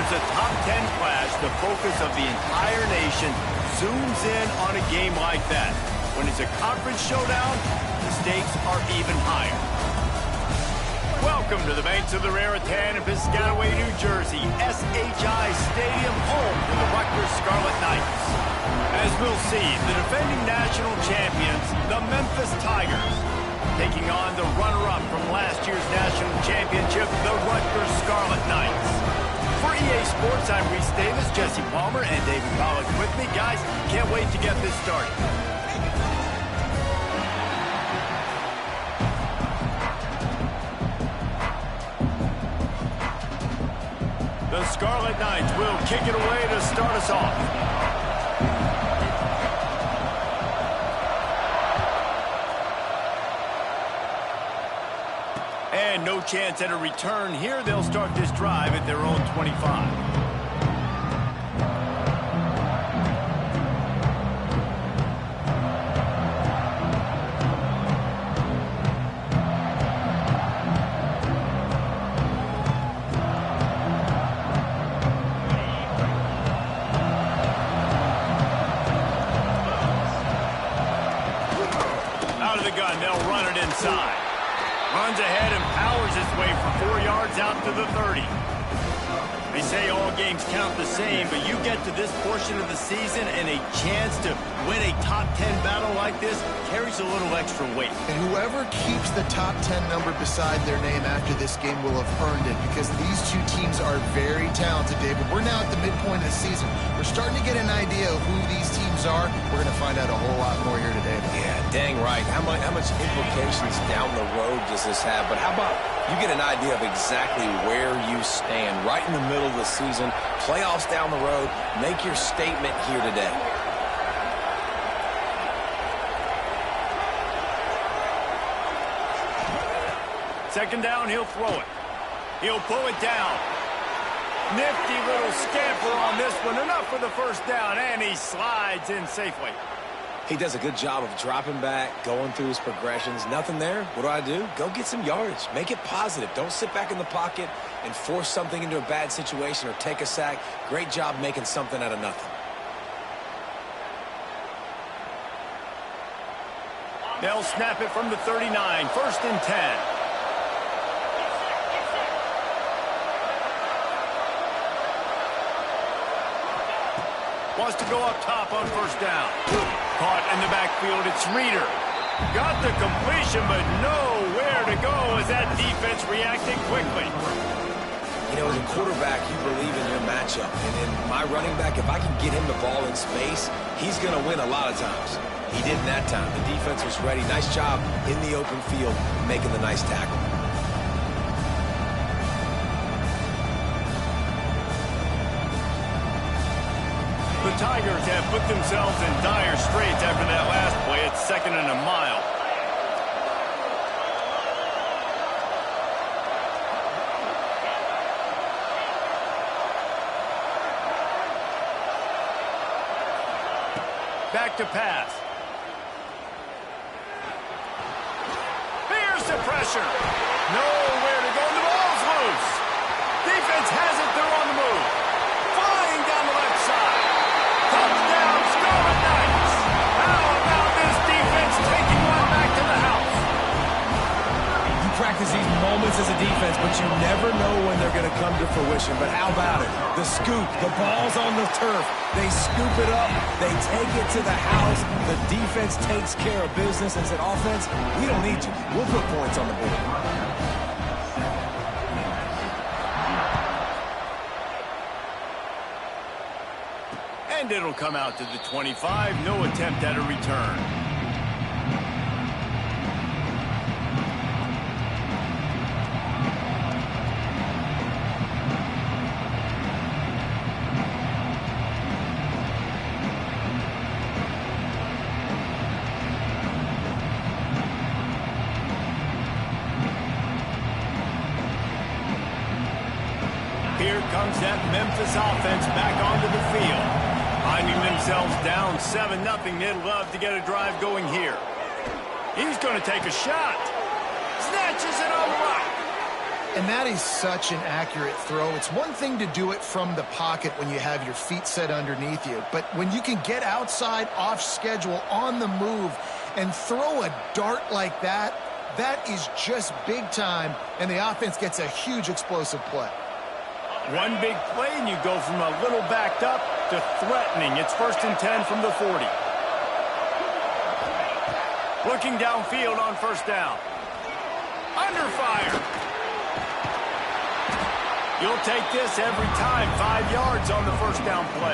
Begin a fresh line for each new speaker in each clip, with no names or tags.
there's a top 10 clash, the focus of the entire nation zooms in on a game like that. When it's a conference showdown, the stakes are even higher. Welcome to the banks of the Raritan in Piscataway, New Jersey, SHI Stadium, home for the Rutgers Scarlet Knights. As we'll see, the defending national champions, the Memphis Tigers, taking on the runner-up from last year's national championship, the Rutgers Scarlet Knights. For EA Sports, I'm Reese Davis, Jesse Palmer, and David Pollack with me. Guys, can't wait to get this started. The Scarlet Knights will kick it away to start us off. And no chance at a return here. They'll start this drive at their own 25. Out of the gun, they'll run it inside. Runs ahead and powers his way for 4 yards out to the 30. They say all games count the same, but you get to this portion of the season and a chance to win a top 10 battle like this carries a little extra weight.
And whoever keeps the top 10 number beside their name after this game will have earned it, because these two teams are very talented, David. We're now at the midpoint of the season. We're starting to get an idea of who these teams are. We're going to find out a whole lot more here today.
Yeah, dang right. How much implications down the road does this have? But how about you get an idea of exactly where you stand right in the middle of the season, playoffs down the road, make your statement here today.
Second down, he'll throw it. He'll pull it down. Nifty little scamper on this one. Enough for the first down, and he slides in safely.
He does a good job of dropping back, going through his progressions. Nothing there. What do? Go get some yardage. Make it positive. Don't sit back in the pocket and force something into a bad situation or take a sack. Great job making something out of nothing.
They'll snap it from the 39. First and 10. Wants to go up top on first down. Caught in the backfield, it's Reeder. Got the completion, but nowhere to go as that defense reacted quickly.
You know, as a quarterback, you believe in your matchup. And in my running back, if I can get him the ball in space, he's going to win a lot of times. He didn't that time. The defense was ready. Nice job in the open field, making the nice tackle.
The Tigers have put themselves in dire straits after that last play. It's second and a mile. Back to pass. Here's the pressure. Nowhere to go. The ball's loose. Defense has it. They're on the move. Flying down the left side. Touchdown, Scarlet Knights! How about this defense taking one back to the house?
You practice these moments as a defense, but you never know when they're going to come to fruition. But how about it? The scoop, the ball's on the turf. They scoop it up. They take it to the house. The defense takes care of business and said, offense, we don't need you. We'll put points on the board.
And it'll come out to the 25. No attempt at a return. Here comes that Memphis offense back onto the field. Finding themselves down 7-0, they'd love to get a drive going here. He's going to take a shot. Snatches it on the right.
And that is such an accurate throw. It's one thing to do it from the pocket when you have your feet set underneath you, but when you can get outside, off schedule, on the move, and throw a dart like that, that is just big time, and the offense gets a huge explosive play.
One big play, and you go from a little backed up to threatening. It's 1st and 10 from the 40. Looking downfield on 1st down. Under fire. You'll take this every time. 5 yards on the 1st down play.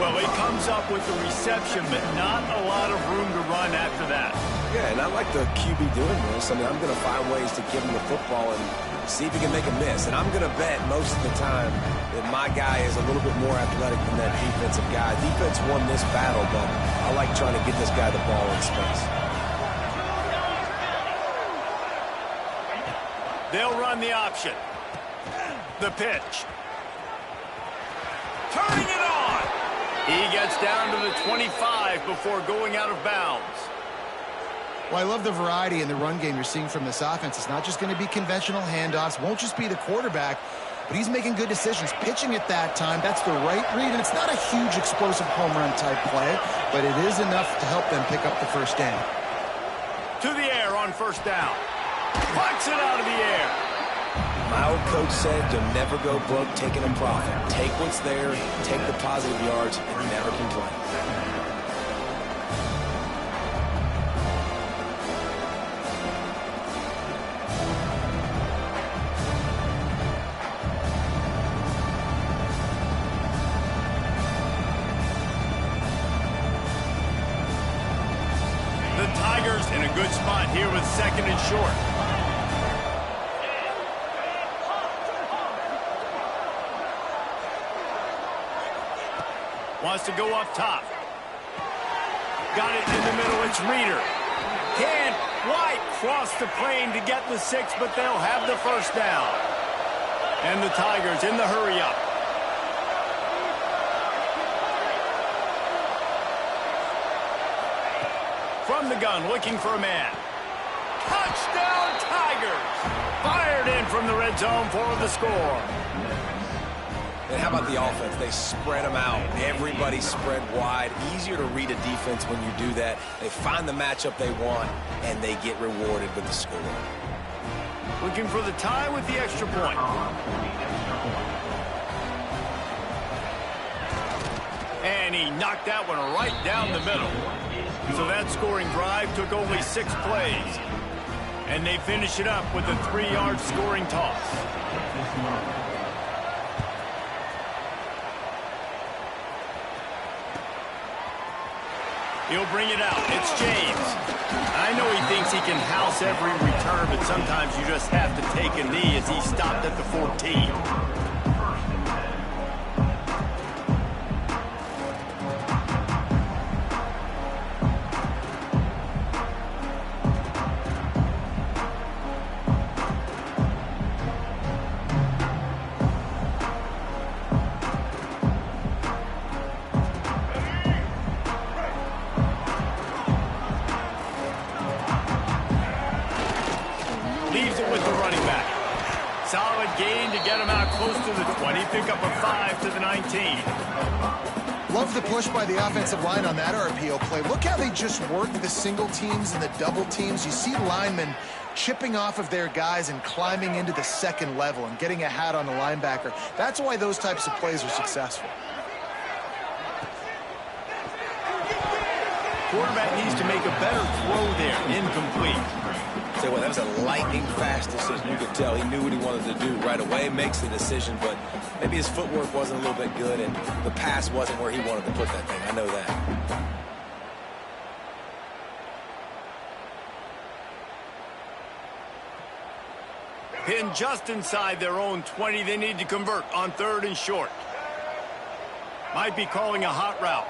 Well, he comes up with the reception, but not a lot of room to run after that.
Yeah, and I like the QB doing this. I mean, I'm going to find ways to give him the football and see if he can make a miss. And I'm going to bet most of the time that my guy is a little bit more athletic than that defensive guy. Defense won this battle, but I like trying to get this guy the ball in space.
They'll run the option. The pitch. Turning it on. He gets down to the 25 before going out of bounds.
Well, I love the variety in the run game you're seeing from this offense. It's not just going to be conventional handoffs, won't just be the quarterback, but he's making good decisions. Pitching at that time, that's the right read, and it's not a huge explosive home run type play, but it is enough to help them pick up the 1st down.
To the air on 1st down. Pucks it out of the air.
My old coach said you'll never go broke taking a profit. Take what's there, take the positive yards, and never complain.
The Tigers in a good spot here with 2nd and short. Wants to go up top. Got it in the middle. It's Reeder. Can't quite cross the plane to get the 6, but they'll have the 1st down. And the Tigers in the hurry up. From the gun, looking for a man. Touchdown, Tigers! Fired in from the red zone for the score.
And how about the offense? They spread them out. Everybody spread wide. Easier to read a defense when you do that. They find the matchup they want, and they get rewarded with the score.
Looking for the tie with the extra point. And he knocked that one right down the middle. So that scoring drive took only 6 plays. And they finish it up with a 3-yard scoring toss. He'll bring it out. It's James. I know he thinks he can house every return, but sometimes you just have to take a knee as he stopped at the 14. Leaves it with the running back. Solid gain to get him out close to the 20. Pick up a 5 to the 19.
Love the push by the offensive line on that RPO play. Look how they just work the single teams and the double teams. You see linemen chipping off of their guys and climbing into the 2nd level and getting a hat on the linebacker. That's why those types of plays are successful.
Quarterback needs to make a better throw there. Incomplete.
Say what, that was a lightning-fast decision. You could tell he knew what he wanted to do right away, makes the decision, but maybe his footwork wasn't a little bit good, and the pass wasn't where he wanted to put that thing. I know that.
Pinned just inside their own 20. They need to convert on 3rd and short. Might be calling a hot route.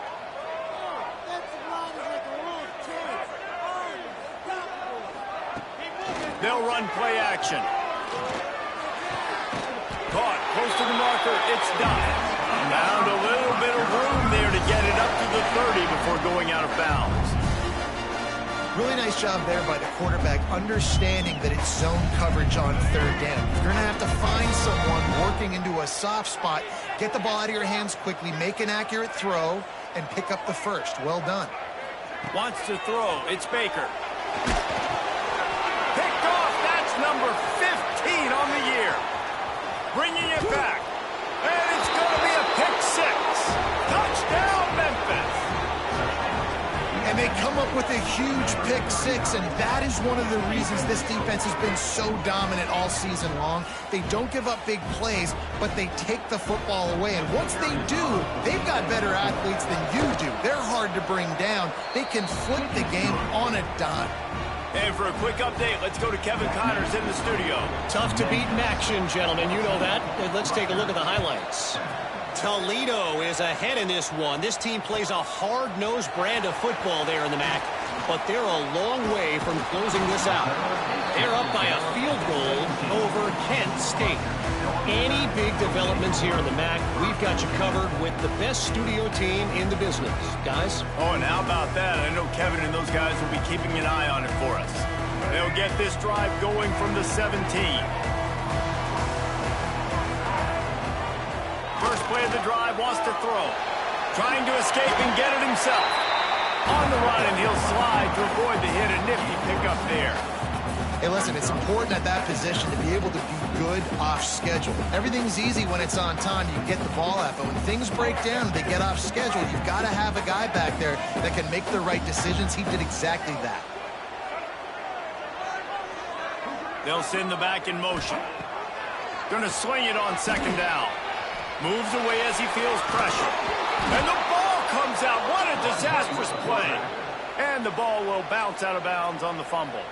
They'll run play action. Caught close to the marker. It's done. Found a little bit of room there to get it up to the 30 before going out of bounds.
Really nice job there by the quarterback, understanding that it's zone coverage on third down. You're going to have to find someone working into a soft spot, get the ball out of your hands quickly, make an accurate throw, and pick up the first. Well done.
Wants to throw. It's Baker. Picked off. That's number 15 on the year. Bringing it back. And it's going to be a pick six. Touchdown, Memphis.
And they come up with a huge pick six, and that is one of the reasons this defense has been so dominant all season long. They don't give up big plays, but they take the football away. And once they do, they've got better athletes than you do. They're hard to bring down. They can flip the game on a dime.
And for a quick update, let's go to Kevin Connors in the studio.
Tough to beat in action, gentlemen. You know that. And let's take a look at the highlights. Toledo is ahead in this one. This team plays a hard-nosed brand of football there in the MAC, but they're a long way from closing this out. They're up by a field goal over Kent State. Any big developments here in the MAC, we've got you covered with the best studio team in the business. Guys?
Oh, and how about that? I know Kevin and those guys will be keeping an eye on it for us. They'll get this drive going from the 17. First play of the drive, wants to throw. Trying to escape and get it himself. On the run, and he'll slide to avoid the hit. A nifty pickup there.
Hey, listen, it's important at that position to be able to be good off schedule. Everything's easy when it's on time. You get the ball out, but when things break down and they get off schedule, you've got to have a guy back there that can make the right decisions. He did exactly that.
They'll send the back in motion. Going to swing it on second down. Moves away as he feels pressure. And the ball comes out. What a disastrous play. And the ball will bounce out of bounds on the fumble.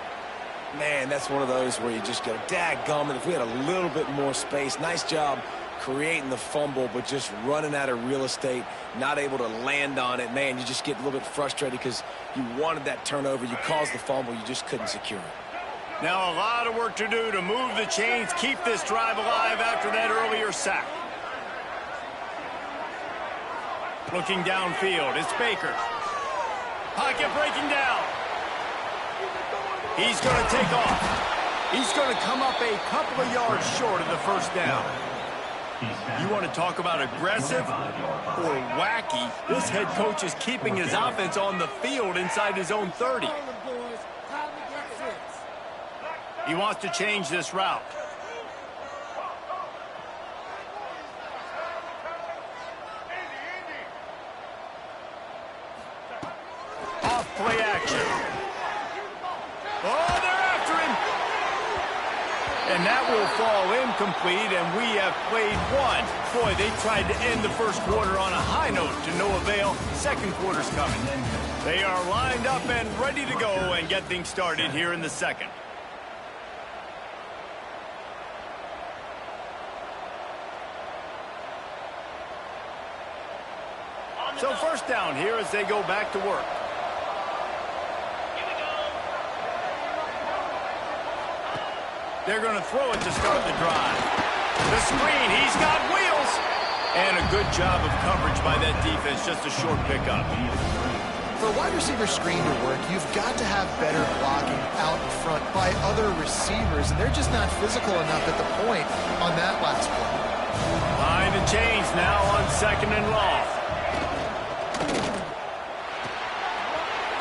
Man, that's one of those where you just go, dadgummit, if we had a little bit more space. Nice job creating the fumble, but just running out of real estate, not able to land on it. Man, you just get a little bit frustrated because you wanted that turnover. You caused the fumble. You just couldn't secure it.
Now a lot of work to do to move the chains, keep this drive alive after that earlier sack. Looking downfield, it's Baker. Pocket breaking down. He's going to take off. He's going to come up a couple of yards short of the first down. You want to talk about aggressive or wacky? This head coach is keeping his offense on the field inside his own 30. He wants to change this route. Play action. Oh, they're after him. And that will fall incomplete, and we have played one. Boy, they tried to end the first quarter on a high note to no avail. Second quarter's coming. They are lined up and ready to go and get things started here in the second. So first down here as they go back to work. They're going to throw it to start the drive. The screen, he's got wheels. And a good job of coverage by that defense, just a short pickup.
For a wide receiver screen to work, you've got to have better blocking out in front by other receivers, and they're just not physical enough at the point on that last play.
Behind the chains now on second and long.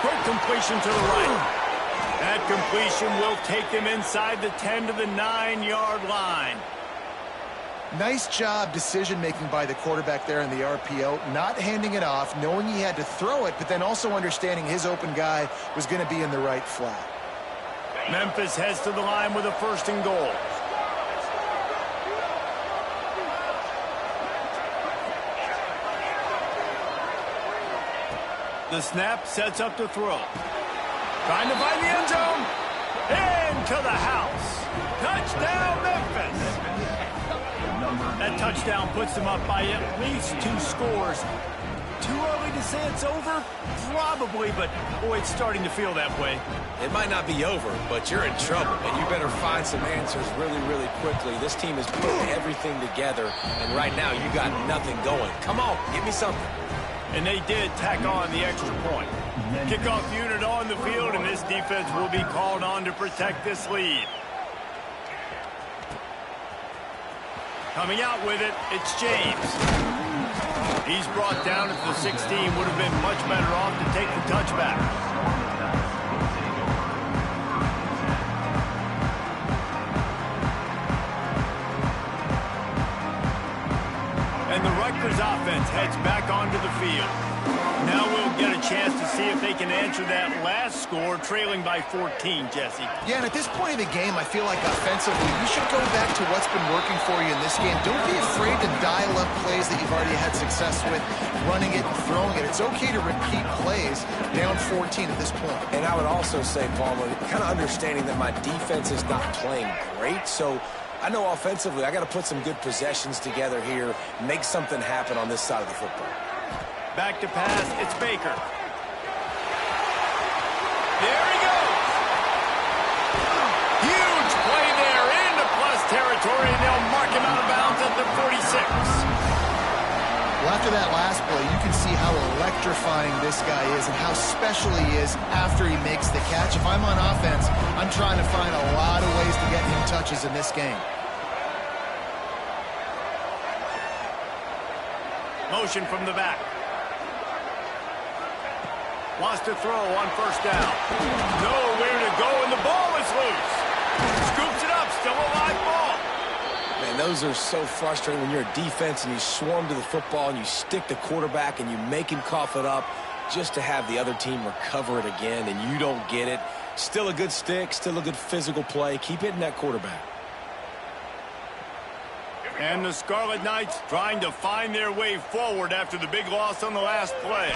Quick completion to the right. That completion will take them inside the 10 to the 9-yard line.
Nice job decision-making by the quarterback there in the RPO, not handing it off, knowing he had to throw it, but then also understanding his open guy was going to be in the right flat.
Memphis heads to the line with a first and goal. The snap sets up to throw. Trying to find the end zone. Into the house. Touchdown, Memphis. That touchdown puts them up by at least 2 scores. Too early to say it's over? Probably, but boy, it's starting to feel that way.
It might not be over, but you're in trouble, and you better find some answers really, really quickly. This team is putting everything together, and right now you got nothing going. Come on, give me something.
And they did tack on the extra point. Kickoff unit on the field, and this defense will be called on to protect this lead. Coming out with it, it's James. He's brought down at the 16. Would have been much better off to take the touchback. And the Rutgers offense heads back onto the field. Now we'll get a chance to see if they can answer that last score, trailing by 14, Jesse.
Yeah, and at this point of the game, I feel like offensively, you should go back to what's been working for you in this game. Don't be afraid to dial up plays that you've already had success with, running it and throwing it. It's okay to repeat plays down 14 at this point.
And I would also say, Palmer, kind of understanding that my defense is not playing great, so I know offensively I got to put some good possessions together here, make something happen on this side of the football.
Back to pass, it's Baker. There he goes. Huge play there into plus territory, and they'll mark him out of bounds at the 46.
Well, after that last play, you can see how electrifying this guy is and how special he is after he makes the catch. If I'm on offense, I'm trying to find a lot of ways to get him touches in this game.
Motion from the back. Wants to throw on first down. Nowhere to go, and the ball is loose. Scoops it up, still a live ball.
Man, those are so frustrating when you're a defense and you swarm to the football and you stick the quarterback and you make him cough it up just to have the other team recover it again and you don't get it. Still a good stick, still a good physical play. Keep hitting that quarterback.
And the Scarlet Knights trying to find their way forward after the big loss on the last play.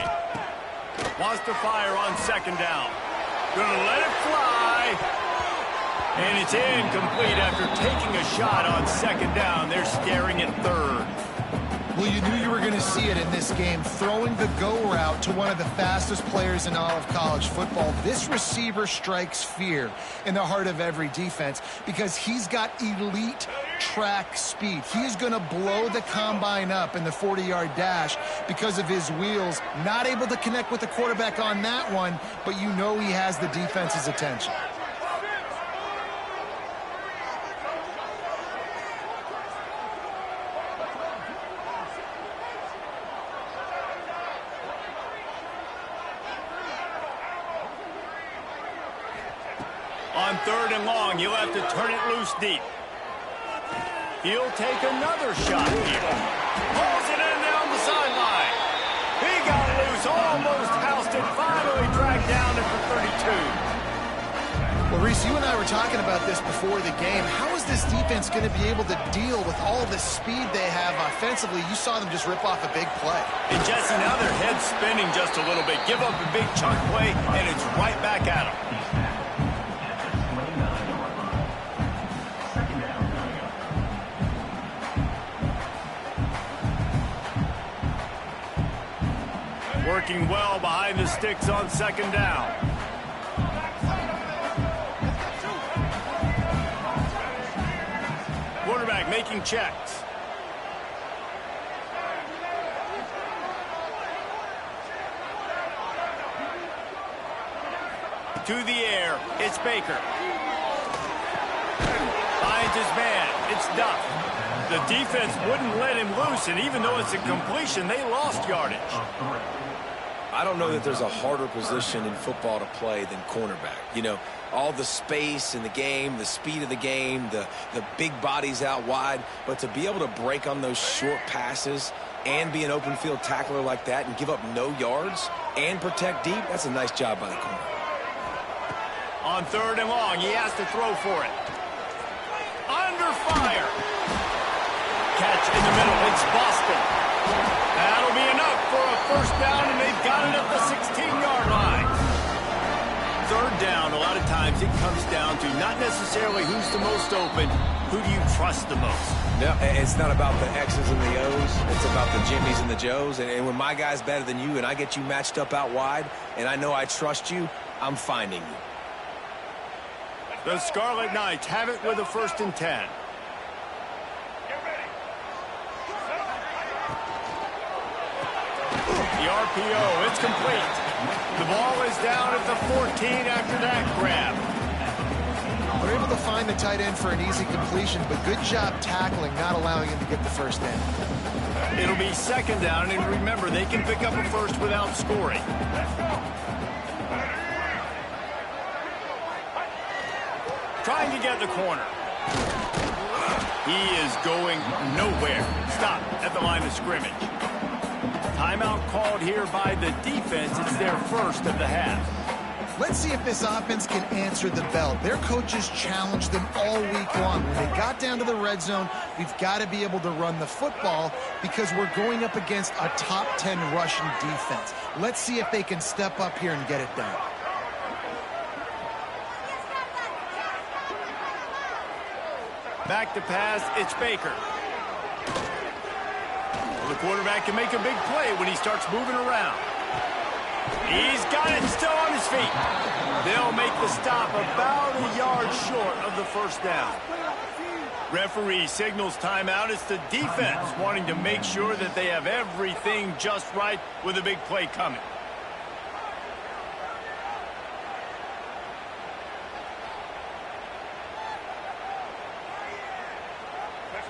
Wants to fire on second down. Gonna let it fly. And it's incomplete after taking a shot on second down. They're staring at third.
Well, you knew you were going to see it in this game. Throwing the go route to one of the fastest players in all of college football. This receiver strikes fear in the heart of every defense because he's got elite track speed. He is going to blow the combine up in the 40-yard dash because of his wheels. Not able to connect with the quarterback on that one, but you know he has the defense's attention.
On third and long, he'll have to turn it loose deep. He'll take another shot here. Pulls it in down the sideline. He got loose, almost housed it, finally dragged down at the 32.
Well, Reese, you and I were talking about this before the game. How is this defense going to be able to deal with all the speed they have offensively? You saw them just rip off a big play.
And Jesse, now their head's spinning just a little bit. Give up a big chunk play, and it's right back at them. Working well behind the sticks on second down. Quarterback making checks. To the air, it's Baker. Finds his man, it's Duff. The defense wouldn't let him loose, and even though it's a completion, they lost yardage.
I don't know that there's a harder position in football to play than cornerback. You know, all the space in the game, the speed of the game, the big bodies out wide. But to be able to break on those short passes and be an open field tackler like that and give up no yards and protect deep, that's a nice job by the corner.
On third and long, he has to throw for it. Under fire. Catch in the middle, it's Boston. That'll be enough for a first down, and they've got it at the 16-yard line. Third down, a lot of times it comes down to not necessarily who's the most open, who do you trust the most?
No, it's not about the X's and the O's. It's about the Jimmies and the Joes. And when my guy's better than you and I get you matched up out wide and I know I trust you, I'm finding you.
The Scarlet Knights have it with a 1st and 10. The RPO, it's complete. The ball is down at the 14 after that grab.
They're able to find the tight end for an easy completion, but good job tackling, not allowing him to get the first down.
It'll be second down, and remember, they can pick up a first without scoring. Trying to get the corner. He is going nowhere. Stop at the line of scrimmage. Timeout called here by the defense. It's their first of the half.
Let's see if this offense can answer the bell. Their coaches challenged them all week long. When they got down to the red zone, we've got to be able to run the football because we're going up against a top 10 rushing defense. Let's see if they can step up here and get it done.
Back to pass, it's Baker. The quarterback can make a big play when he starts moving around. He's got it still on his feet. They'll make the stop about a yard short of the first down. Referee signals timeout. It's the defense wanting to make sure that they have everything just right with a big play coming.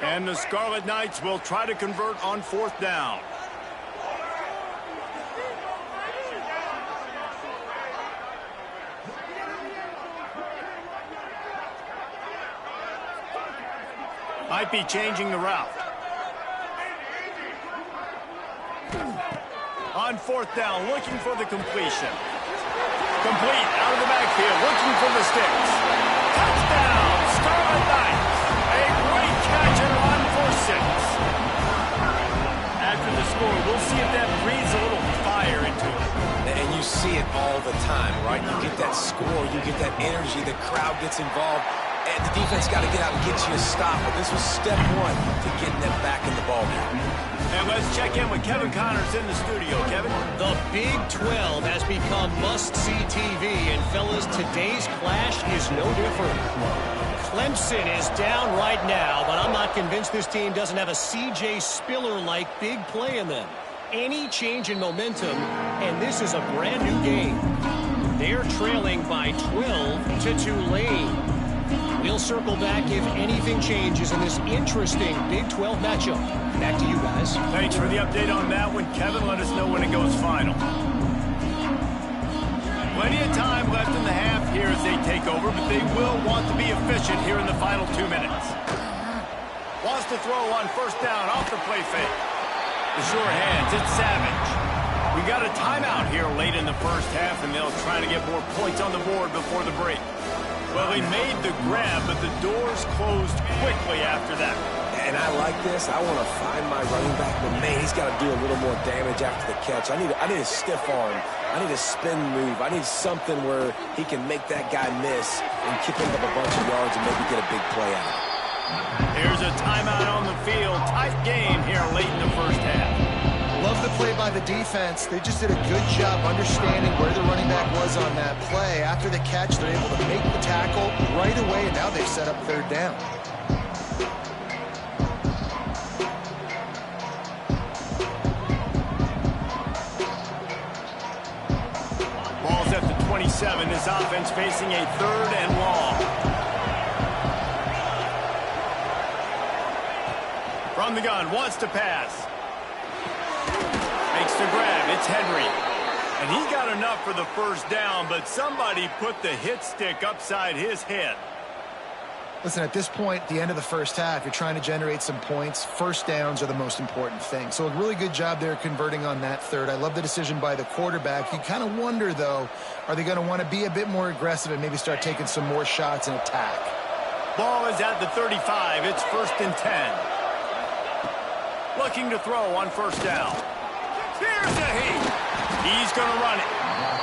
And the Scarlet Knights will try to convert on fourth down. Might be changing the route. On fourth down, looking for the completion. Complete, out of the backfield, looking for the sticks. Touchdown, Scarlet Knights. A great catch and run for 6. After the score, we'll see if that breathes a little fire into it.
And you see it all the time, right? You get that score, you get that energy, the crowd gets involved, and the defense got to get out and get you a stop. But this was step one to getting them back in the ballgame.
And let's check in with Kevin Connors in the studio. Kevin?
The Big 12 has become must-see TV, and fellas, today's clash is no different. Clemson is down right now, but I'm not convinced this team doesn't have a C.J. Spiller-like big play in them. Any change in momentum, and this is a brand new game. They're trailing by 12 to Tulane. We'll circle back if anything changes in this interesting Big 12 matchup. Back to you guys.
Thanks for the update on that one, Kevin. Let us know when it goes final. Plenty of time left in the half here as they take over, but they will want to be efficient here in the final 2 minutes. Wants to throw on first down off the play fake. The sure hands, it's Savage. We got a timeout here late in the first half, and they'll try to get more points on the board before the break. Well, they made the grab, but the doors closed quickly after that.
And I like this. I want to find my running back, but man, he's got to do a little more damage after the catch. I need a stiff arm. I need a spin move. I need something where he can make that guy miss and kick him up a bunch of yards and maybe get a big play out.
Here's a timeout on the field. Tight game here late in the first half.
Love the play by the defense. They just did a good job understanding where the running back was on that play. After the catch, they're able to make the tackle right away, and now they've set up third down.
Ball's at the 27. This offense facing a third and long. From the gun, wants to pass. Makes the grab, it's Henry. And he got enough for the first down, but somebody put the hit stick upside his head.
Listen, at this point, the end of the first half, you're trying to generate some points. First downs are the most important thing. So a really good job there converting on that third. I love the decision by the quarterback. You kind of wonder, though, are they going to want to be a bit more aggressive and maybe start taking some more shots and attack?
Ball is at the 35. It's 1st and 10. Looking to throw on first down. Here's a heat. He's going to run it.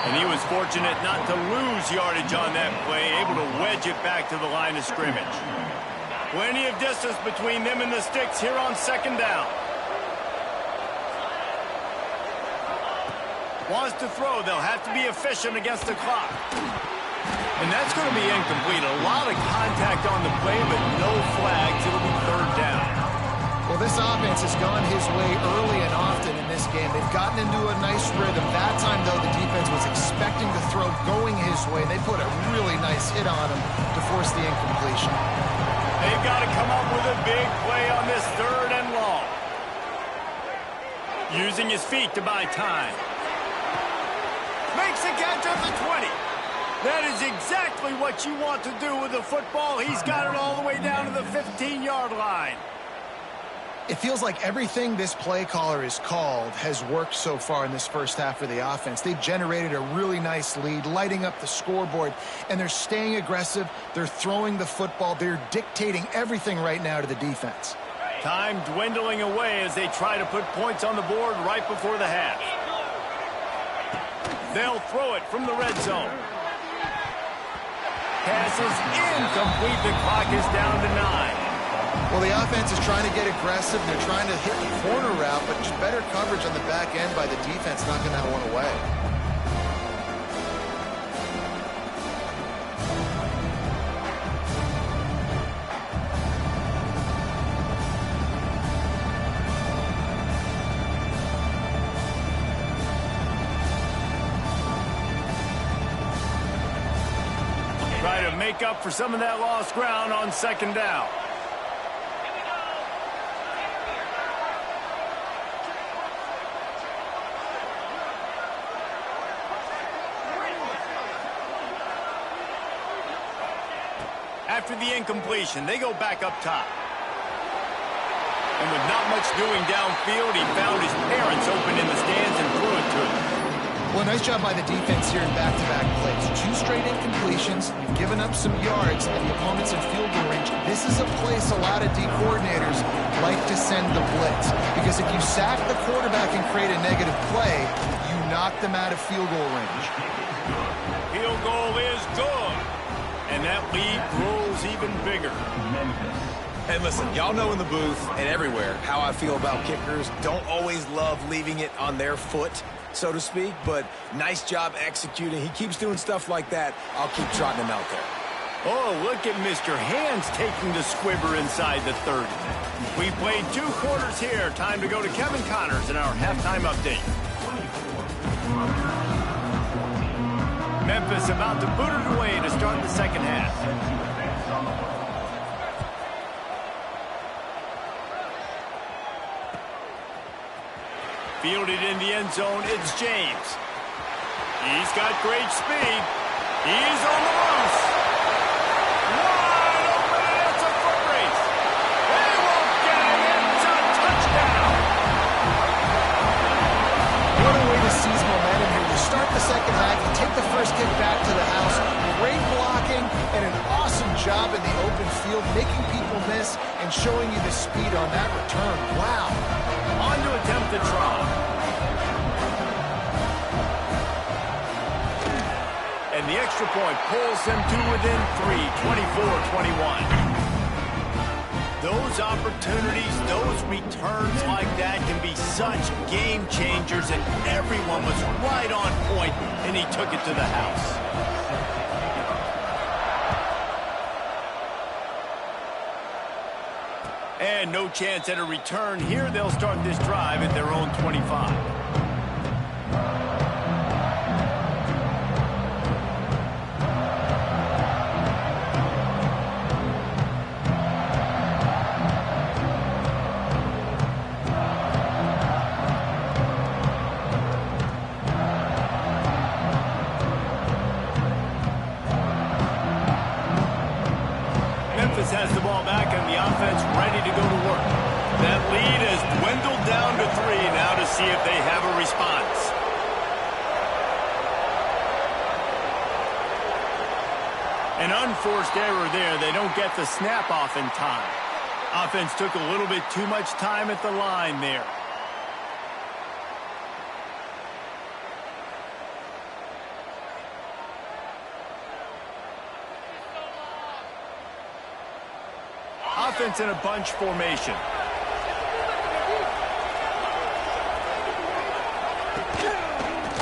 And he was fortunate not to lose yardage on that play, able to wedge it back to the line of scrimmage. Plenty of distance between them and the sticks here on second down. Wants to throw. They'll have to be efficient against the clock. And that's going to be incomplete. A lot of contact on the play, but no flags. It'll be third down.
Well, Well, this offense has gone his way early and often in this game. They've gotten into a nice rhythm. That time, though, the defense was expecting the throw going his way. They put a really nice hit on him to force the incompletion.
They've got to come up with a big play on this 3rd and long. Using his feet to buy time. Makes a catch at the 20. That is exactly what you want to do with the football. He's got it all the way down to the 15-yard line.
It feels like everything this play caller has called has worked so far in this first half of the offense. They've generated a really nice lead, lighting up the scoreboard, and they're staying aggressive. They're throwing the football. They're dictating everything right now to the defense.
Time dwindling away as they try to put points on the board right before the half. They'll throw it from the red zone. Pass is incomplete. The clock is down to 9.
Well, the offense is trying to get aggressive. They're trying to hit the corner route, but just better coverage on the back end by the defense knocking that one away.
Try to make up for some of that lost ground on 2nd down. After the incompletion, they go back up top. And with not much doing downfield, he found his parents open in the stands and threw it to him.
Well, nice job by the defense here in back-to-back plays. 2 straight incompletions, you've given up some yards, and the opponent's in field goal range. This is a place a lot of D coordinators like to send the blitz. Because if you sack the quarterback and create a negative play, you knock them out of field goal range.
Field goal is good. And that lead grows even bigger.
And listen, y'all know in the booth and everywhere how I feel about kickers. Don't always love leaving it on their foot, so to speak, but nice job executing. He keeps doing stuff like that. I'll keep trotting him out there.
Oh, look at Mr. Hands taking the squibber inside the 30. We played 2 quarters here. Time to go to Kevin Connors in our halftime update. Memphis about to boot it away to start the 2nd half. Fielded in the end zone, it's James. He's got great speed. He's on the loose. Wide open, it's a foot race. They won't get him. It's a touchdown.
What a way to seize momentum here. You start the 2nd half, you take the first kick back to the house. Great blocking and an awesome job in the open field, making people miss and showing you the speed on that return. Wow.
On to attempt the try. And the extra point pulls them to within 3, 24-21. Those opportunities, those returns like that can be such game changers, and everyone was right on point, and he took it to the house. And no chance at a return here. They'll start this drive at their own 25. Memphis has the ball back and the offense ready to go to work. That lead has dwindled down to 3 now to see if they have a response. An unforced error there. They don't get the snap off in time. Offense took a little bit too much time at the line there. Offense in a bunch formation.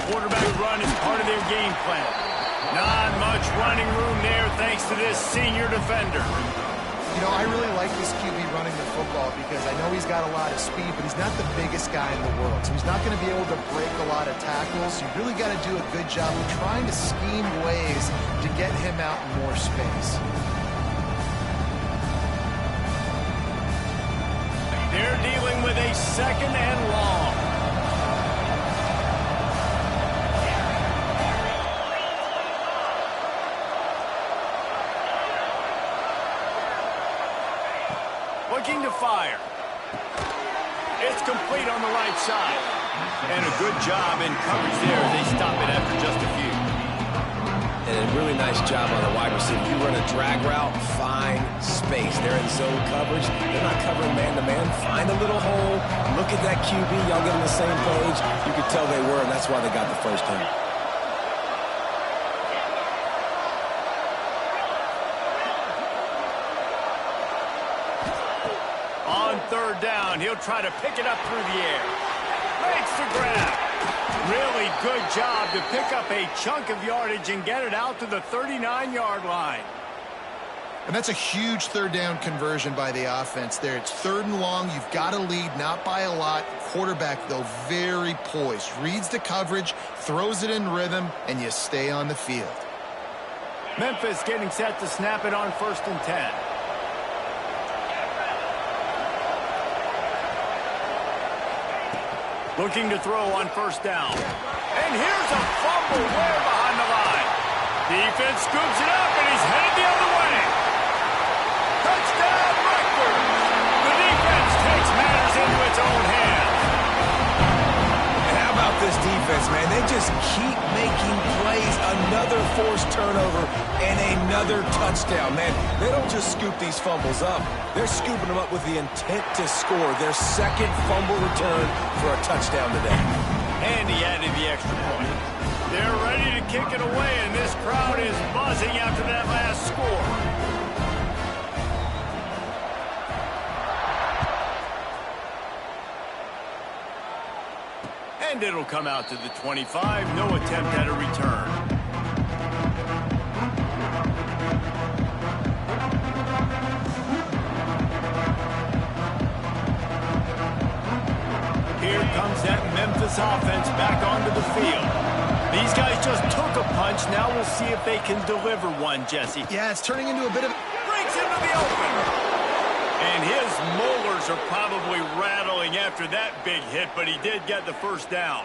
Quarterback run is part of their game plan. Not much running room there thanks to this senior defender.
You know, I really like this QB running the football because I know he's got a lot of speed, but he's not the biggest guy in the world. So he's not going to be able to break a lot of tackles. You really got to do a good job of trying to scheme ways to get him out in more space.
They're dealing with a 2nd and long. Looking to fire. It's complete on the right side. And a good job in coverage there as they stop it after just a few.
And a really nice job on the wide receiver. You run a drag route, find space. They're in zone coverage. They're not covering man-to-man. Find a little hole. Look at that QB. Y'all get on the same page. You could tell they were, and that's why they got the first down.
On 3rd down, he'll try to pick it up through the air. Makes the grab. Really good job to pick up a chunk of yardage and get it out to the 39-yard line.
And that's a huge 3rd down conversion by the offense there. It's 3rd and long. You've got to lead, not by a lot. Quarterback, though, very poised. Reads the coverage, throws it in rhythm, and you stay on the field.
Memphis getting set to snap it on 1st and 10. Looking to throw on 1st down. And here's a fumble way behind the line. Defense scoops it up, and he's headed the other way. Touchdown, Rutgers. The defense takes matters into its own hands.
And how about this defense, man? They just keep making plays. Another forced turnover and another touchdown, man. They don't just scoop these fumbles up. They're scooping them up with the intent to score. Their 2nd fumble return for a touchdown today.
And he added the extra point. They're ready to kick it away, and this crowd is buzzing after that last score. And it'll come out to the 25. No attempt at a return. Here comes that Memphis offense back onto the field. These guys just took a punch. Now we'll see if they can deliver one, Jesse.
Yeah, it's turning into a bit of...
Breaks into the open. And his molars are probably rattling after that big hit, but he did get the 1st down.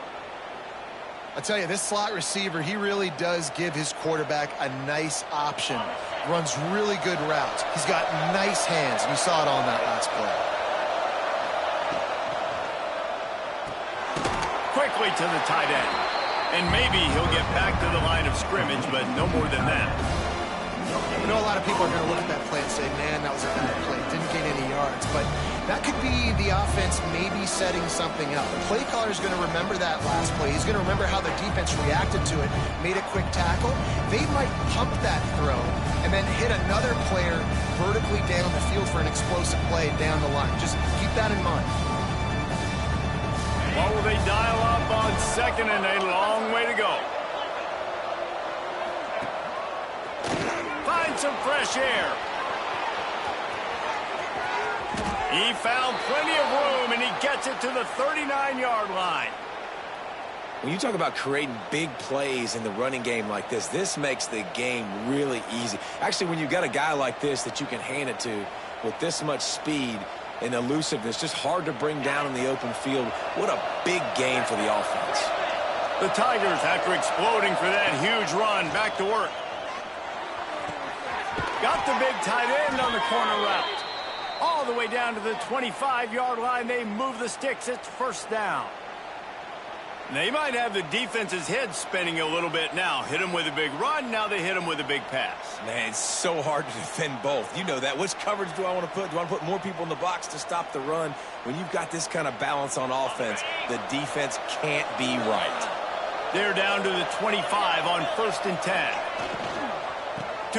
I tell you, this slot receiver, he really does give his quarterback a nice option. Runs really good routes. He's got nice hands. You saw it on that last play.
Quickly to the tight end. And maybe he'll get back to the line of scrimmage, but no more than that.
I know a lot of people are going to look at that play and say, man, that was a bad play. Didn't gain any yards. But that could be the offense maybe setting something up. The play caller is going to remember that last play. He's going to remember how the defense reacted to it, made a quick tackle. They might pump that throw and then hit another player vertically down the field for an explosive play down the line. Just keep that in mind.
What will they dial up on 2nd and a long way to go? Find some fresh air. He found plenty of room, and he gets it to the 39-yard line.
When you talk about creating big plays in the running game like this, this makes the game really easy. Actually, when you've got a guy like this that you can hand it to with this much speed and elusiveness, just hard to bring down in the open field. What a big game for the offense.
The Tigers, after exploding for that huge run, back to work. Got the big tight end on the corner route. All the way down to the 25-yard line. They move the sticks. It's 1st down. They might have the defense's head spinning a little bit now. Hit him with a big run. Now they hit him with a big pass.
Man, it's so hard to defend both. You know that. Which coverage do I want to put? Do I want to put more people in the box to stop the run? When you've got this kind of balance on offense, the defense can't be right.
They're down to the 25 on 1st and 10.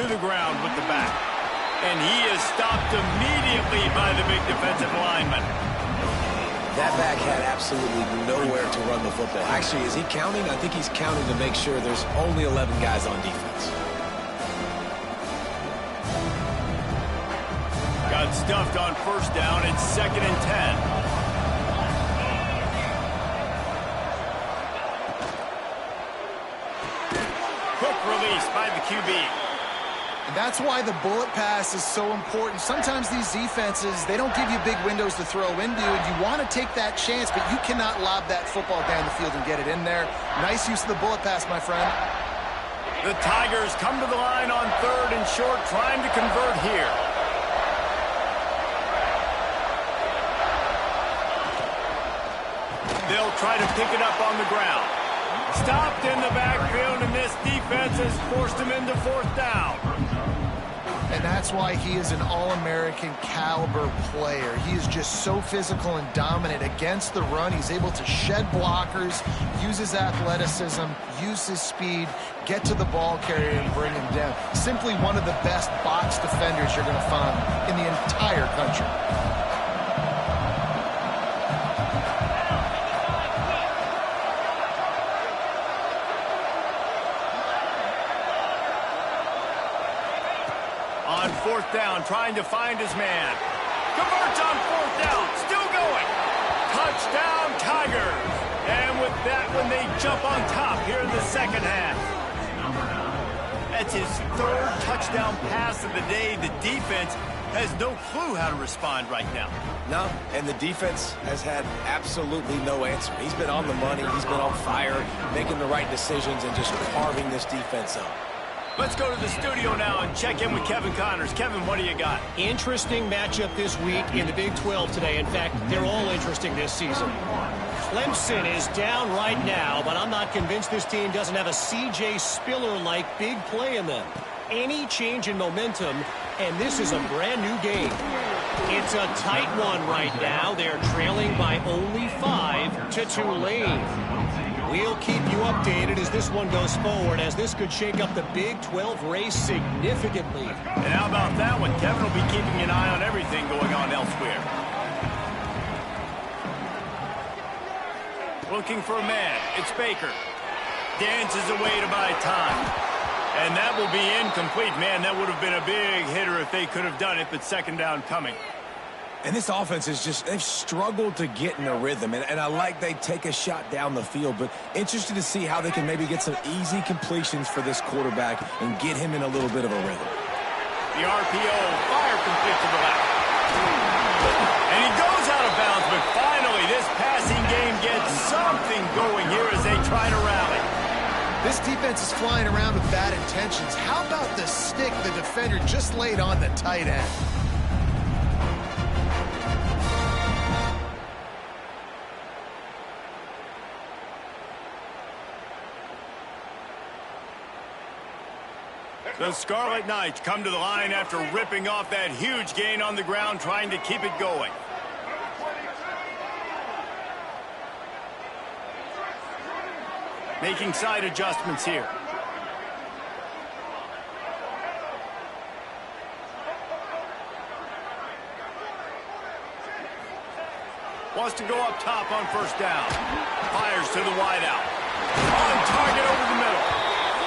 To the ground with the back. And he is stopped immediately by the big defensive lineman.
That back had absolutely nowhere to run the football. Actually, is he counting? I think he's counting to make sure there's only 11 guys on defense.
Got stuffed on first down. It's 2nd and 10. Quick release by the QB.
And that's why the bullet pass is so important. Sometimes these defenses, they don't give you big windows to throw into, and you want to take that chance, but you cannot lob that football down the field and get it in there. Nice use of the bullet pass, my friend.
The Tigers come to the line on 3rd and short, trying to convert here. They'll try to pick it up on the ground. Stopped in the backfield, and this defense has forced him into 4th down.
And that's why he is an All-American caliber player. He is just so physical and dominant against the run. He's able to shed blockers, use his athleticism, use his speed, get to the ball carrier and bring him down. Simply one of the best box defenders you're going to find in the entire country.
On 4th down, trying to find his man. Converts on 4th down, still going. Touchdown, Tigers. And with that one, they jump on top here in the 2nd half. That's his 3rd touchdown pass of the day. The defense has no clue how to respond right now.
No, and the defense has had absolutely no answer. He's been on the money. He's been on fire, making the right decisions and just carving this defense up.
Let's go to the studio now and check in with Kevin Connors. Kevin, what do you got?
Interesting matchup this week in the Big 12 today. In fact, they're all interesting this season. Clemson is down right now, but I'm not convinced this team doesn't have a C.J. Spiller-like big play in them. Any change in momentum, and this is a brand new game. It's a tight one right now. They're trailing by only 5 to Tulane. We'll keep you updated as this one goes forward, as this could shake up the Big 12 race significantly.
And how about that one? Kevin will be keeping an eye on everything going on elsewhere. Looking for a man. It's Baker. Dances away to buy time. And that will be incomplete. Man, that would have been a big hitter if they could have done it, but 2nd down coming.
And this offense is just, they've struggled to get in a rhythm. And I like they take a shot down the field, but interested to see how they can maybe get some easy completions for this quarterback and get him in a little bit of a rhythm.
The RPO, fire complete to the left. And he goes out of bounds, but finally this passing game gets something going here as they try to rally.
This defense is flying around with bad intentions. How about the stick the defender just laid on the tight end?
The Scarlet Knights come to the line after ripping off that huge gain on the ground, trying to keep it going. Making side adjustments here. Wants to go up top on 1st down. Fires to the wideout. On target over the middle.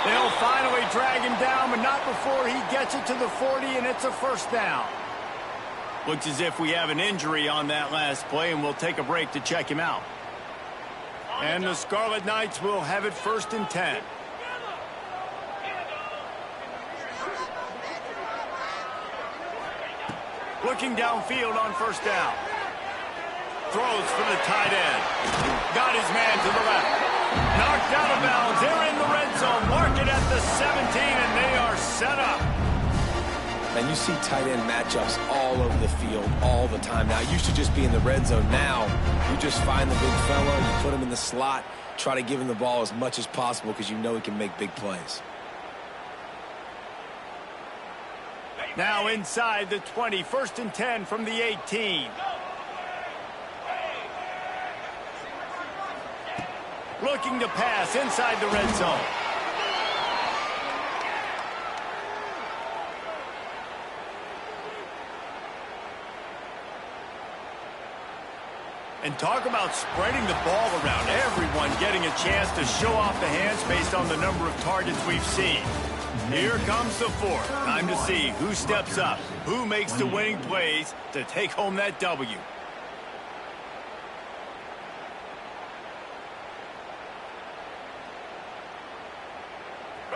They'll finally drag him down, but not before he gets it to the 40, and it's a 1st down. Looks as if we have an injury on that last play, and we'll take a break to check him out. And the Scarlet Knights will have it 1st and 10. Looking downfield on 1st down. Throws for the tight end. Got his man to the left. Knocked out of bounds. They're in the red zone. Mark it at the 17, and they are set up.
And you see tight end matchups all over the field all the time. Now, it used to just be in the red zone. Now, you just find the big fella, you put him in the slot, try to give him the ball as much as possible because you know he can make big plays.
Now inside the 20, 1st and 10 from the 18. Looking to pass inside the red zone. And talk about spreading the ball around. Everyone getting a chance to show off the hands based on the number of targets we've seen. Here comes the fourth. Time to see who steps up, who makes the winning plays to take home that W.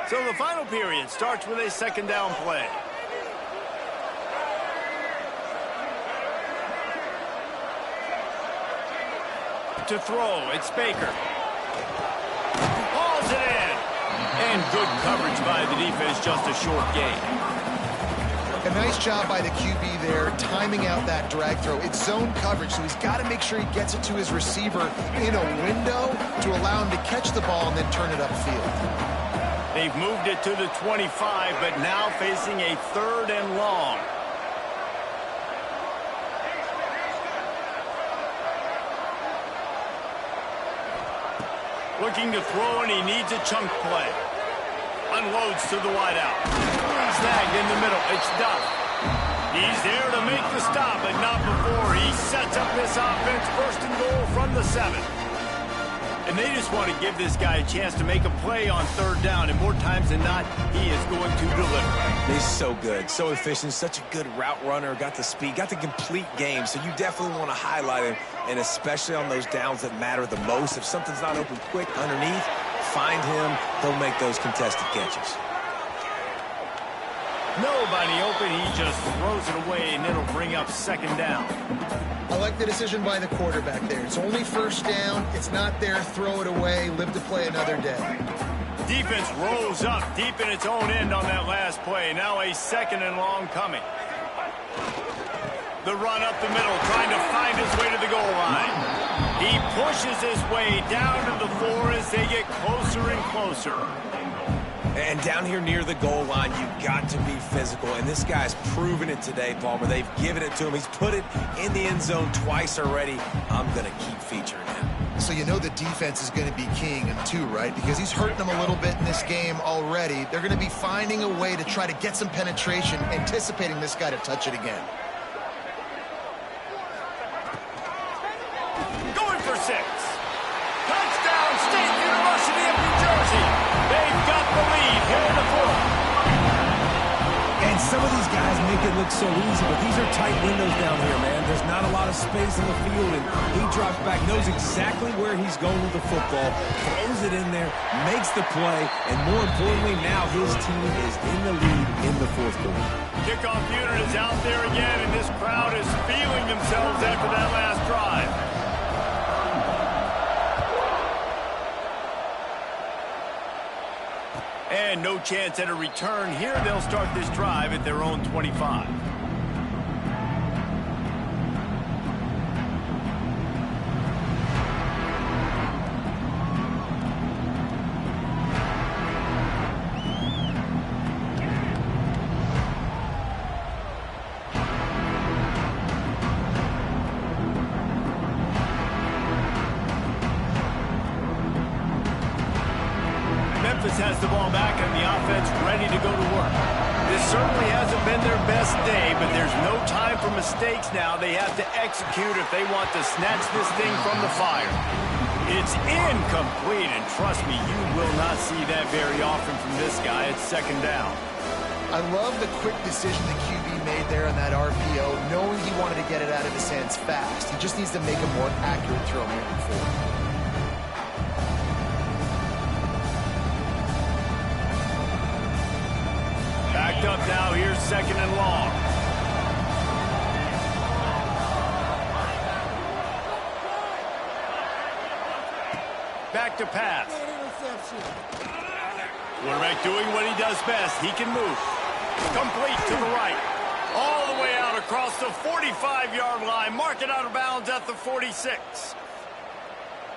So the final period starts with a second down play. To throw, it's Baker. Hauls it in. And good coverage by the defense, just a short gain.
A nice job by the QB there, timing out that drag throw. It's zone coverage, so he's got to make sure he gets it to his receiver in a window to allow him to catch the ball and then turn it upfield.
They've moved it to the 25, but now facing a 3rd and long. Looking to throw, and he needs a chunk play. Unloads to the wideout. Snagged in the middle. It's Duff. He's there to make the stop, but not before he sets up this offense. 1st and goal from the 7. And they just want to give this guy a chance to make a play on 3rd down, and more times than not, he is going to deliver.
He's so good, so efficient, such a good route runner, got the speed, got the complete game, so you definitely want to highlight him, and especially on those downs that matter the most. If something's not open quick underneath, find him, he'll make those contested catches.
Nobody open, he just throws it away, and it'll bring up 2nd down.
I like the decision by the quarterback there. It's only 1st down. It's not there. Throw it away. Live to play another day.
Defense rolls up deep in its own end on that last play. Now a 2nd and long coming. The run up the middle, trying to find his way to the goal line. He pushes his way down to the 4 as they get closer and closer.
And down here near the goal line, you've got to be physical. And this guy's proven it today, Palmer. They've given it to him. He's put it in the end zone twice already. I'm going to keep featuring him.
So you know the defense is going to be keying him too, right? Because he's hurting them a little bit in this game already. They're going to be finding a way to try to get some penetration, anticipating this guy to touch it again.
Going for 6. Touchdown, State University of New Jersey. They've got the lead here in the 4th.
And some of these guys make it look so easy, but these are tight windows down here, man. There's not a lot of space in the field, and he drops back, knows exactly where he's going with the football, throws it in there, makes the play, and more importantly, now his team is in the lead in the 4th quarter.
Kickoff unit is out there again, and this crowd is feeling themselves after that last drive. And no chance at a return here. They'll start this drive at their own 25. Memphis has the ball back and the offense ready to go to work. This certainly hasn't been their best day, but there's no time for mistakes now. They have to execute if they want to snatch this thing from the fire. It's incomplete, and trust me, you will not see that very often from this guy. It's 2nd down.
I love the quick decision the QB made there on that RPO, knowing he wanted to get it out of his hands fast. He just needs to make a more accurate throw moving forward.
Backed up now, here's 2nd and long. Back to pass. Quarterback doing what he does best. He can move. Complete to the right. All the way out across the 45-yard line. Mark it out of bounds at the 46.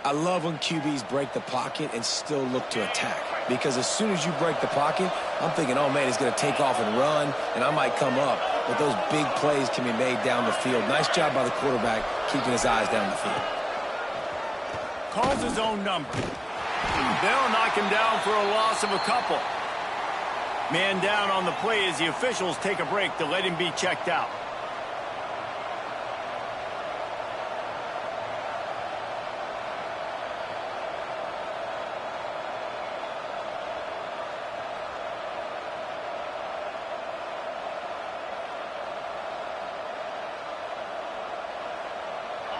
I love when QBs break the pocket and still look to attack. Because as soon as you break the pocket, I'm thinking, oh, man, he's going to take off and run, and I might come up. But those big plays can be made down the field. Nice job by the quarterback keeping his eyes down the field.
Calls his own number. They'll knock him down for a loss of a couple. Man down on the play as the officials take a break to let him be checked out.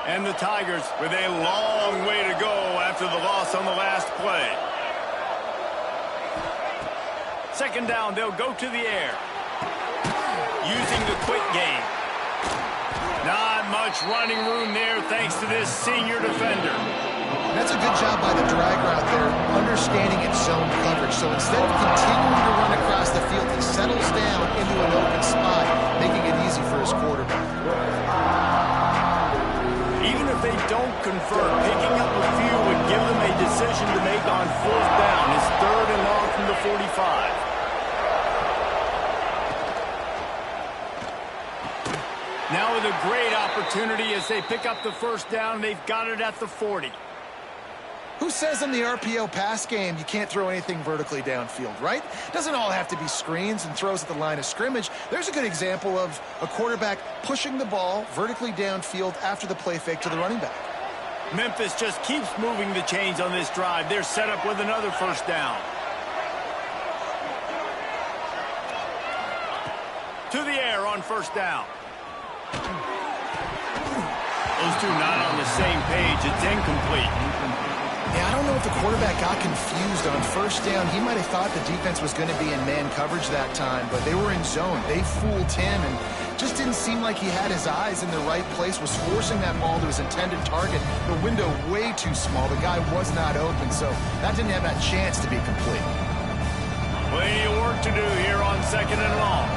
And the Tigers with a long way to go after the loss on the last play. Second down, they'll go to the air. Using the quick game. Not much running room there thanks to this senior defender.
That's a good job by the drag route there, understanding its zone coverage. So instead of continuing to run across the field, he settles down into an open spot, making it easy for his quarterback.
Even if they don't convert, picking up a few would give them a decision to make on fourth down. It's 3rd and long from the 45. Now with a great opportunity as they pick up the first down. They've got it at the 40.
Who says in the RPO pass game you can't throw anything vertically downfield, right? Doesn't all have to be screens and throws at the line of scrimmage. There's a good example of a quarterback pushing the ball vertically downfield after the play fake to the running back.
Memphis just keeps moving the chains on this drive. They're set up with another first down. To the air on first down. Those two not on the same page. It's incomplete.
Yeah, I don't know if the quarterback got confused on first down. He might have thought the defense was going to be in man coverage that time, but they were in zone. They fooled him and just didn't seem like he had his eyes in the right place, was forcing that ball to his intended target. The window way too small. The guy was not open, so that didn't have that chance to be complete.
Plenty of work to do here on 2nd and long.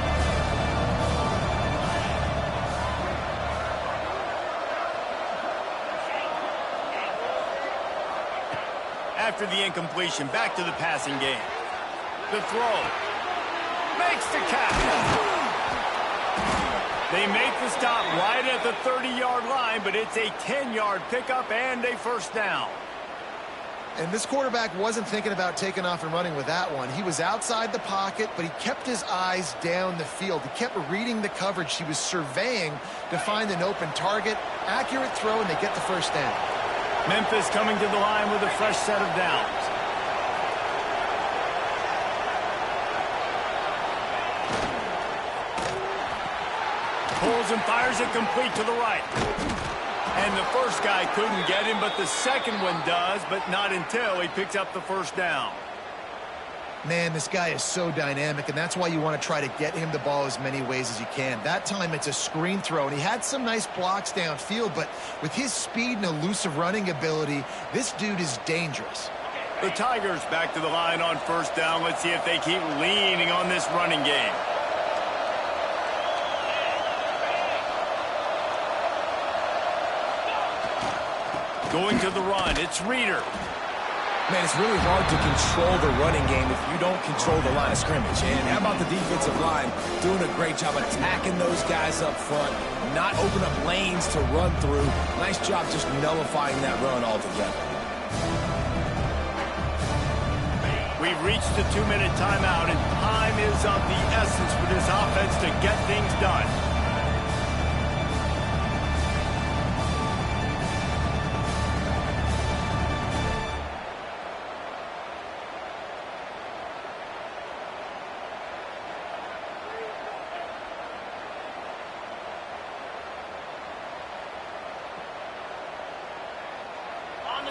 After the incompletion, back to the passing game. The throw. Makes the catch. They make the stop right at the 30-yard line, but it's a 10-yard pickup and a first down.
And this quarterback wasn't thinking about taking off and running with that one. He was outside the pocket, but he kept his eyes down the field. He kept reading the coverage. He was surveying to find an open target. Accurate throw, and they get the first down.
Memphis coming to the line with a fresh set of downs. Pulls and fires it complete to the right. And the first guy couldn't get him, but the second one does, but not until he picks up the first down.
Man, this guy is so dynamic, and that's why you want to try to get him the ball as many ways as you can. That time it's a screen throw, and he had some nice blocks downfield, but with his speed and elusive running ability, this dude is dangerous.
The Tigers back to the line on first down. Let's see if they keep leaning on this running game. Going to the run, it's Reeder.
Man, it's really hard to control the running game if you don't control the line of scrimmage. And how about the defensive line doing a great job attacking those guys up front, not open up lanes to run through. Nice job just nullifying that run altogether.
We've reached the 2-minute timeout, and time is of the essence for this offense to get things done.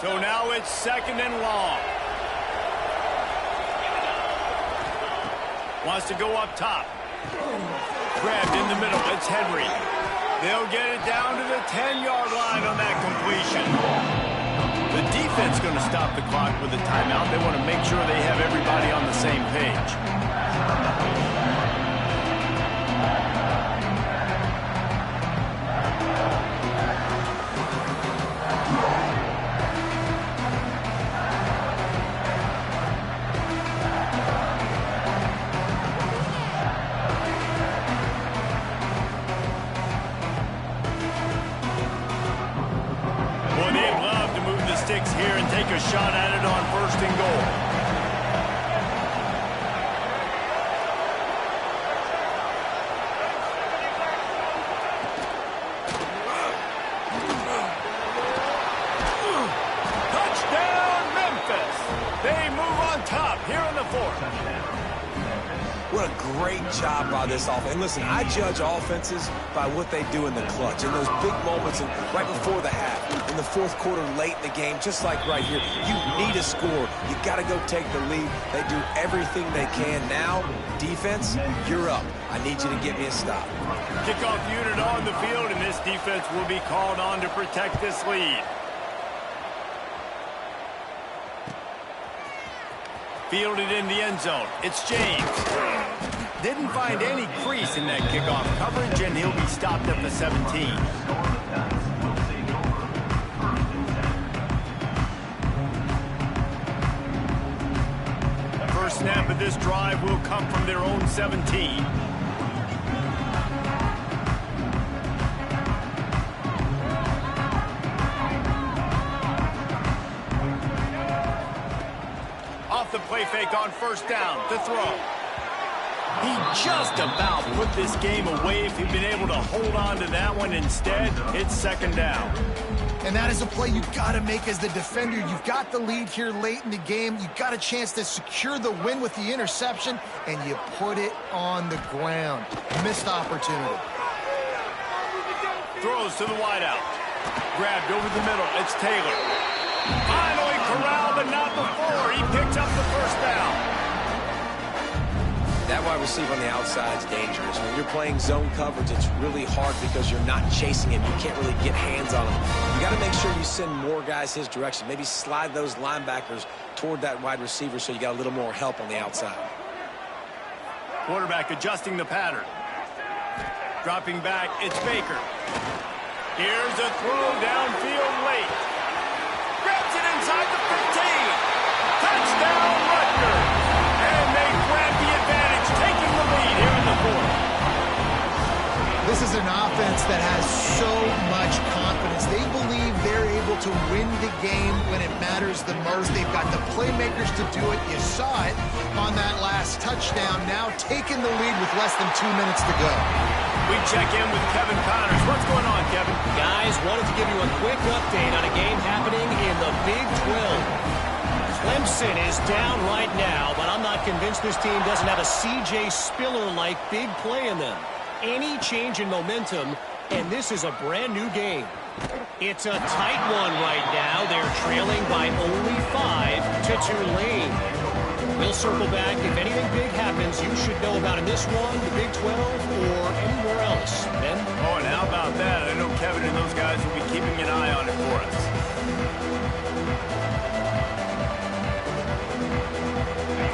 So now it's 2nd and long. Wants to go up top. Grabbed in the middle. It's Henry. They'll get it down to the 10-yard line on that completion. The defense going to stop the clock with a timeout. They want to make sure they have everybody on the same page. Here and take a shot at it on 1st and goal.
What a great job by this offense. And listen, I judge offenses by what they do in the clutch, in those big moments and right before the half, in the fourth quarter, late in the game, just like right here. You need a score. You got to go take the lead. They do everything they can. Now, defense, you're up. I need you to get me a stop.
Kickoff unit on the field, and this defense will be called on to protect this lead. Fielded in the end zone. It's James. Didn't find any crease in that kickoff coverage, and he'll be stopped at the 17. First snap of this drive will come from their own 17. Off the play fake on first down to throw. He just about put this game away if he'd been able to hold on to that one. Instead, it's second down.
And that is a play you've got to make as the defender. You've got the lead here late in the game. You've got a chance to secure the win with the interception, and you put it on the ground. Missed opportunity.
Throws to the wideout. Grabbed over the middle. It's Taylor. Finally corralled, but not before. He picks up the first down.
That wide receiver on the outside is dangerous. When you're playing zone coverage, it's really hard because you're not chasing him. You can't really get hands on him. You got to make sure you send more guys his direction. Maybe slide those linebackers toward that wide receiver so you got a little more help on the outside.
Quarterback adjusting the pattern. Dropping back, it's Baker. Here's a throw downfield late. Grabs it inside the 15. Touchdown, Rutgers. And they grab the advantage, taking the lead here in the fourth.
This is an offense that has so much confidence. They believe they're able to win the game when it matters the most. They've got the playmakers to do it. You saw it on that last touchdown. Now taking the lead with less than 2 minutes to go.
We check in with Kevin Connors. What's going on, Kevin?
Guys, wanted to give you a quick update on a game happening in the Big 12. Clemson is down right now, but I'm not convinced this team doesn't have a C.J. Spiller-like big play in them. Any change in momentum, and this is a brand-new game. It's a tight one right now. They're trailing by only 5 to Tulane. We'll circle back. If anything big happens, you should know about in this one, the Big 12, or anywhere else. Ben?
Oh, and how about that? I know Kevin and those guys will be keeping an eye on it for us.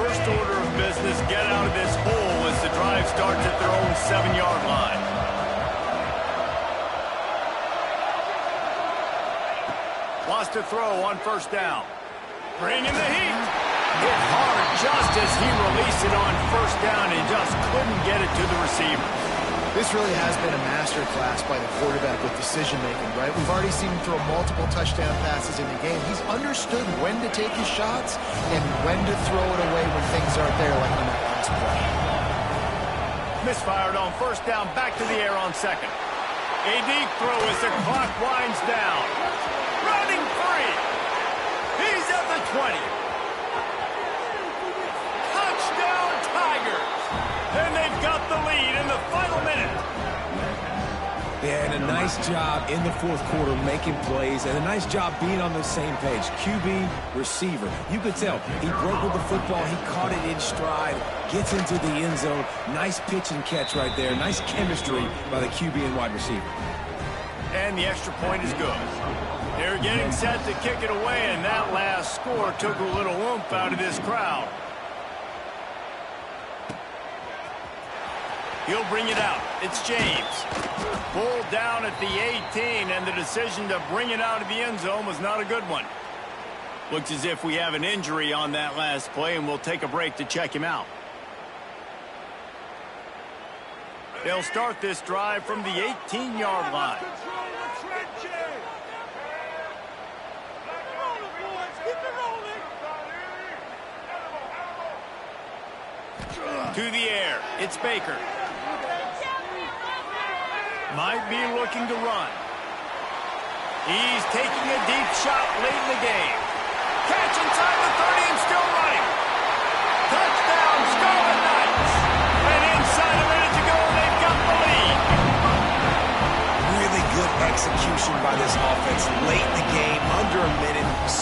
First order of business, get out of this hole as the drive starts at their own 7-yard line. Lost a throw on first down. Bringing the heat. Hit hard just as he released it on first down and just couldn't get it to the receiver.
This really has been a master class by the quarterback with decision-making, right? We've already seen him throw multiple touchdown passes in the game. He's understood when to take his shots and when to throw it away when things aren't there, like on that last play.
Misfired on first down, back to the air on second. A deep throw as the clock winds down. Running free. He's at the 20. Touchdown, Tigers. And they've got the lead in the final minute.
Yeah, and a nice job in the fourth quarter making plays, and a nice job being on the same page. QB, receiver. You could tell he broke with the football. He caught it in stride, gets into the end zone. Nice pitch and catch right there. Nice chemistry by the QB and wide receiver.
And the extra point is good. They're getting set to kick it away, and that last score took a little oomph out of this crowd. He'll bring it out. It's James. Pulled down at the 18, and the decision to bring it out of the end zone was not a good one. Looks as if we have an injury on that last play, and we'll take a break to check him out. They'll start this drive from the 18-yard line. To the air, it's Baker. Might be looking to run. He's taking a deep shot late in the game. Catch inside the 30 and still running. Touchdown, Scarlet Knights.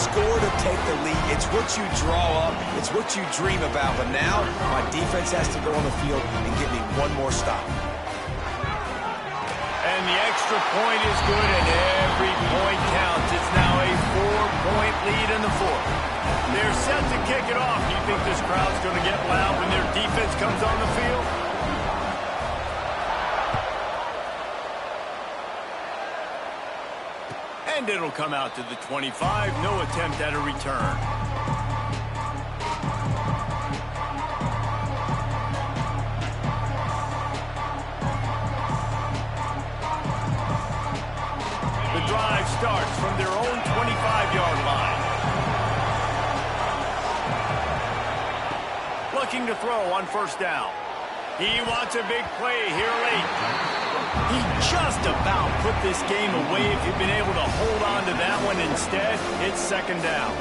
score to take the lead. It's what you draw up. It's what you dream about. But now my defense has to go on the field and give me one more stop.
And the extra point is good, and every point counts. It's now a 4-point lead in the fourth. They're set to kick it off. Do you think this crowd's going to get loud when their defense comes on the field? And it'll come out to the 25. No attempt at a return. The drive starts from their own 25-yard line. Looking to throw on first down. He wants a big play here late. He just about put this game away if he'd been able to hold on to that one. Instead, it's second down.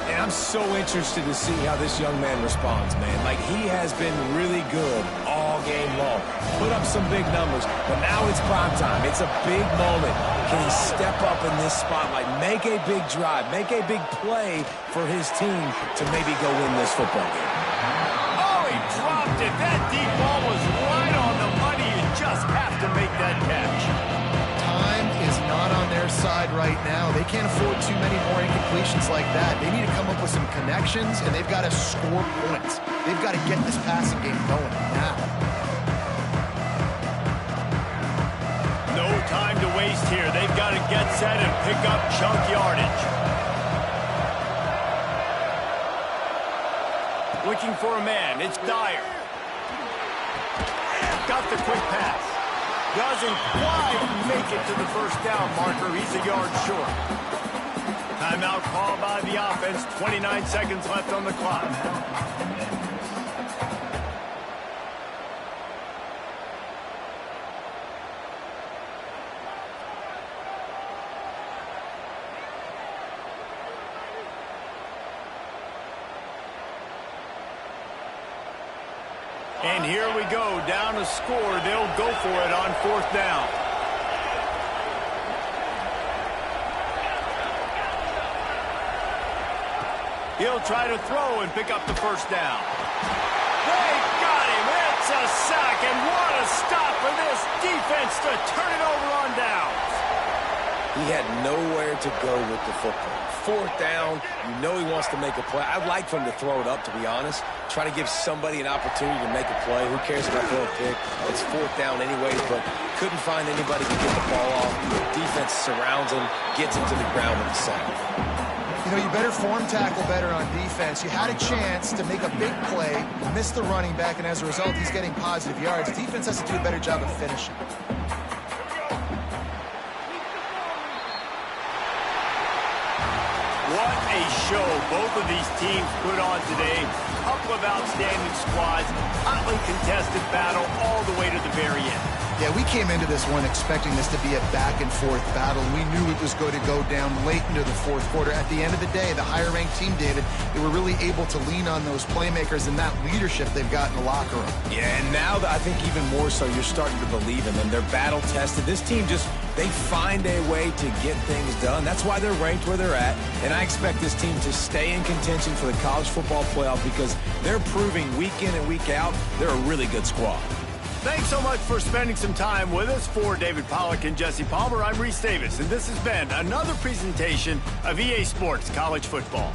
And I'm so interested to see how this young man responds, man. Like, he has been really good all game long. Put up some big numbers, but now it's prime time. It's a big moment. Can he step up in this spotlight, make a big drive, make a big play for his team to maybe go win this football game?
Oh, he dropped it. That deep ball was right on the money. You just have to make that catch.
Time is not on their side right now. They can't afford too many more incompletions like that. They need to come up with some connections, and they've got to score points. They've got to get this passing game going now.
No time to waste here. They've got to get set and pick up chunk yardage. Looking for a man. It's Dyer. Got the quick pass. Doesn't quite make it to the first down marker. He's a yard short. Timeout called by the offense. 29 seconds left on the clock. And here we go, down a score. They'll go for it on fourth down. He'll try to throw and pick up the first down. They got him. It's a sack, and what a stop for this defense to turn it over on downs.
He had nowhere to go with the football. Fourth down, you know he wants to make a play. I'd like for him to throw it up, to be honest. Try to give somebody an opportunity to make a play. Who cares if I throw a pick? It's fourth down anyways, but couldn't find anybody to get the ball off. Defense surrounds him, gets him to the ground with the sack.
You know, you better form tackle better on defense. You had a chance to make a big play, missed the running back, and as a result, he's getting positive yards. Defense has to do a better job of finishing.
What a show both of these teams put on today. Couple of outstanding squads, hotly contested battle all the way to the very end.
Yeah, we came into this one expecting this to be a back-and-forth battle. We knew it was going to go down late into the fourth quarter. At the end of the day, the higher-ranked team, David, they were really able to lean on those playmakers and that leadership they've got in the locker room.
Yeah, and now I think even more so, you're starting to believe in them. They're battle-tested. This team just, they find a way to get things done. That's why they're ranked where they're at. And I expect this team to stay in contention for the college football playoff because they're proving week in and week out they're a really good squad.
Thanks so much for spending some time with us. For David Pollack and Jesse Palmer, I'm Reese Davis, and this has been another presentation of EA Sports College Football.